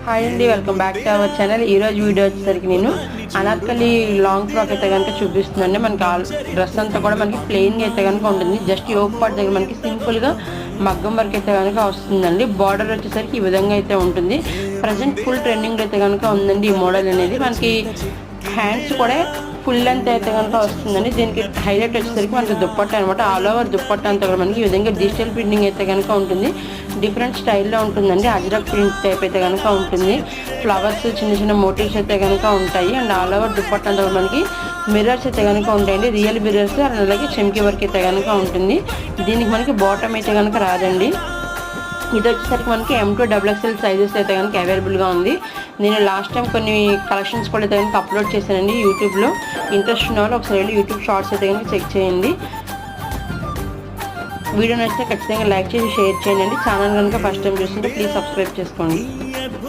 Hi అండి, welcome back to our channel. ఈరోజు video వచ్చేసరికి నేను అనార్కలి లాంగ్ ఫ్రాక్ అయితే కనుక చూపిస్తుందండి. మనకి డ్రెస్ అంతా కూడా మనకి ప్లెయిన్గా అయితే కనుక ఉంటుంది. జస్ట్ యోక్ పార్ట్ దగ్గర మనకి సింపుల్గా మగ్గం వర్క్ అయితే కనుక వస్తుందండి. బార్డర్ వచ్చేసరికి ఈ విధంగా అయితే ఉంటుంది. ప్రజెంట్ ఫుల్ ట్రెండింగ్ అయితే కనుక ఉందండి ఈ మోడల్ అనేది. మనకి హ్యాండ్స్ కూడా ఫుల్ లెంత్ అయితే కనుక వస్తుందండి. దీనికి హైలైట్ వచ్చేసరికి మనకి దుప్పట్టా అనమాట. ఆల్ ఓవర్ దుప్పట్టా అంతా కూడా మనకి ఈ విధంగా డిజిటల్ ప్రింటింగ్ అయితే కనుక ఉంటుంది. డిఫరెంట్ స్టైల్లో ఉంటుందండి. అజ్రక్ ప్రింట్ టైప్ అయితే కనుక ఉంటుంది. ఫ్లవర్స్ చిన్న చిన్న మోటివ్స్ అయితే కనుక ఉంటాయి. అండ్ ఆల్ ఓవర్ దుప్పట్టా అంతా కూడా మనకి మిర్రర్స్ అయితే కనుక ఉంటాయండి. రియల్ మిర్రర్స్ అండ్ అలాగే చెమ్కి వర్క్ అయితే కనుక ఉంటుంది. దీనికి మనకి బాటమ్ అయితే కనుక రాదండి. ఇది వచ్చేసరికి మనకి M2 XXL సైజెస్ అయితే కనుక అవైలబుల్గా ఉంది. నేను లాస్ట్ టైం కొన్ని కలెక్షన్స్ కూడా అయితే కనుక అప్లోడ్ చేశానండి యూట్యూబ్లో. ఇంట్రెస్ట్ ఉన్న వాళ్ళు ఒకసారి వెళ్ళి యూట్యూబ్ షార్ట్స్ అయితే కనుక చెక్ చేయండి. వీడియో నచ్చితే ఖచ్చితంగా లైక్ చేసి షేర్ చేయండి. ఛానల్ కనుక ఫస్ట్ టైం చూస్తుంటే ప్లీజ్ సబ్స్క్రైబ్ చేసుకోండి.